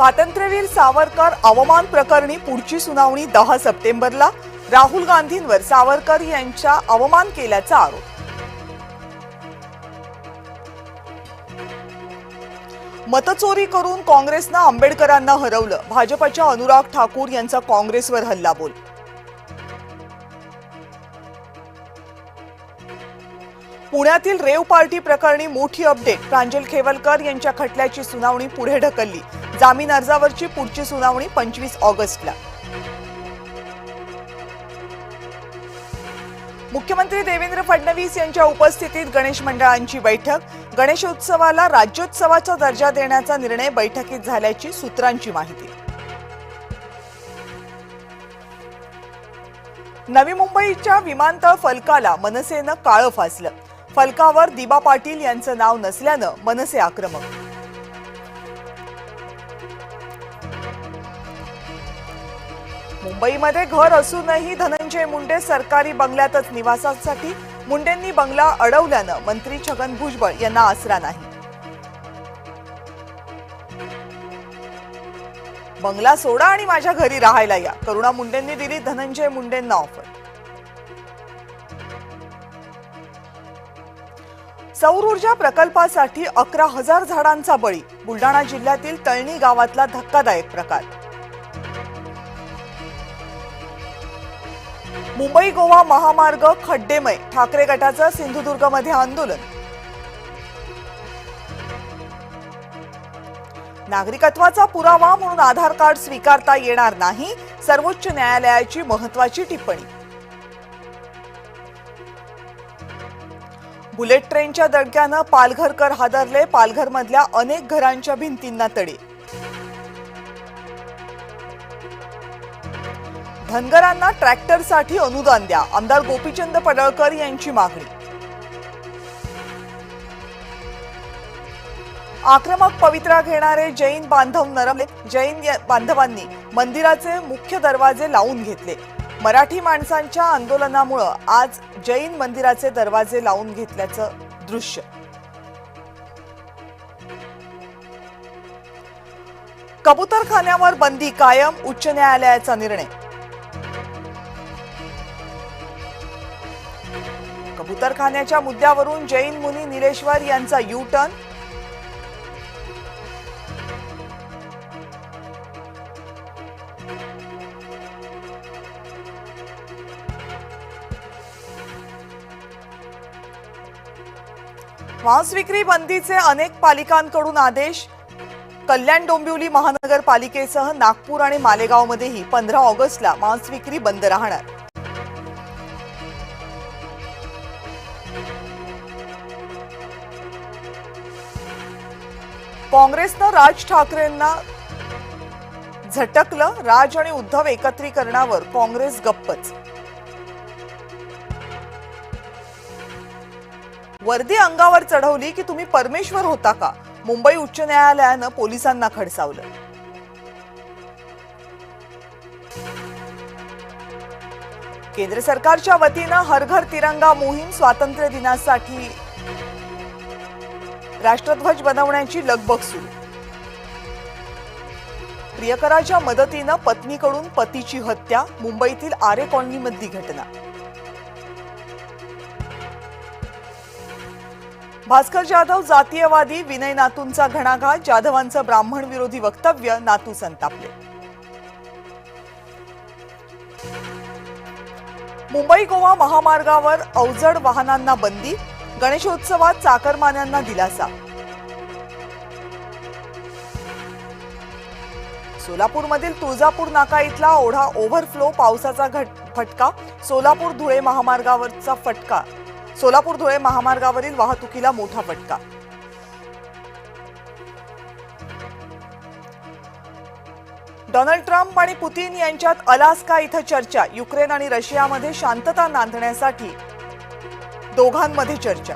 स्वातंत्र्यवीर सावरकर अवमान प्रकरणी पुढची सुनावणी 10 सप्टेंबरला। राहुल गांधींवर सावरकर यांचा अवमान केल्याचा आरोप। मतचोरी करून काँग्रेसनं आंबेडकरांना हरवलं। भाजपच्या अनुराग ठाकूर यांचा काँग्रेसवर हल्लाबोल। पुण्यातील रेव पार्टी प्रकरणी मोठी अपडेट। प्रांजल खेवलकर यांच्या खटल्याची सुनावणी पुढे ढकलली। जामीन अर्जावरची पुढची सुनावणी 25 ऑगस्टला। मुख्यमंत्री देवेंद्र फडणवीस यांच्या उपस्थितीत गणेश मंडळांची बैठक। गणेशोत्सवाला राज्योत्सवाचा दर्जा देण्याचा निर्णय बैठकीत झाल्याची सूत्रांची माहिती। नवी मुंबईच्या विमानतळ फलकाला मनसेनं काळं फासलं। फलकावर दिबा पाटील यांचं नाव नसल्यानं मनसे आक्रमक। मुंबईमध्ये घर असूनही धनंजय मुंडे सरकारी बंगल्यातच निवासासाठी। मुंडेंनी बंगला अडवल्यानं मंत्री छगन भुजबळ यांना आसरा नाही। बंगला सोडा आणि माझ्या घरी राहायला या, करुणा मुंडेंनी दिली धनंजय मुंडेंना ऑफर। सौर ऊर्जा प्रकल्पासाठी 11,000 झाडांचा बळी। बुलडाणा जिल्ह्यातील तळणी गावातला धक्कादायक प्रकार। मुंबई गोवा महामार्ग खड्डेमय। ठाकरे गटाचं सिंधुदुर्गमध्ये आंदोलन। नागरिकत्वाचा पुरावा म्हणून आधार कार्ड स्वीकारता येणार नाही। सर्वोच्च न्यायालयाची महत्त्वाची टिप्पणी। बुलेट ट्रेनच्या धडक्यानं पालघरकर हादरले। पालघरमधल्या अनेक घरांच्या भिंतींना तडे। धनगरांना ट्रॅक्टरसाठी अनुदान द्या, आमदार गोपीचंद पडळकर यांची मागणी। आक्रमक पवित्रा घेणारे जैन बांधव नरमले। जैन बांधवांनी मंदिराचे मुख्य दरवाजे लावून घेतले। मराठी माणसांच्या आंदोलनामुळे आज जैन मंदिराचे दरवाजे लावून घेतल्याचं दृश्य। कबूतरखान्यावर बंदी कायम। उच्च न्यायालयाचा निर्णय। कबूतरखान्याच्या मुद्द्यावरून जैन मुनी निलेश्वर यांचा यू टर्न। मांस विक्री बंदीचे अनेक पालिकांकडून आदेश। कल्याण डोंबिवली महानगरपालिकेसह नागपूर आणि मालेगावमध्येही 15 ऑगस्टला मांस विक्री बंद राहणार। काँग्रेसनं राज ठाकरेंना झटकलं। राज आणि उद्धव एकत्रीकरणावर काँग्रेस गप्पच। वर्दी अंगावर चढवली की तुम्ही परमेश्वर होता का? मुंबई उच्च न्यायालयानं पोलिसांना खडसावलं। केंद्र सरकारच्या वतीनं हर घर तिरंगा मोहीम। स्वातंत्र्य दिनासाठी राष्ट्रध्वज बनवण्याची लगबग सुरू। प्रियकराच्या मदतीनं पत्नीकडून पतीची हत्या। मुंबईतील आरे कॉलनीमधली घटना। भास्कर जाधव जातीयवादी। विनय नातूंचा घणाघात। जाधवांचं ब्राह्मण विरोधी वक्तव्य। नातू संतापले। मुंबई गोवा महामार्गावर अवजड वाहनांना बंदी। गणेशोत्सवात चाकरमान्यांना दिलासा। सोलापूरमधील तुळजापूर नाका इथला ओढा ओव्हरफ्लो। पावसाचा फटका। सोलापूर धुळे महामार्गावरचा फटका। सोलापूर धुळे महामार्गावरील वाहतुकीला मोठा फटका। डोनाल्ड ट्रम्प आणि पुतीन यांच्यात अलास्का इथं चर्चा। युक्रेन आणि रशियामध्ये शांतता नांदण्यासाठी दोघांमध्ये चर्चा।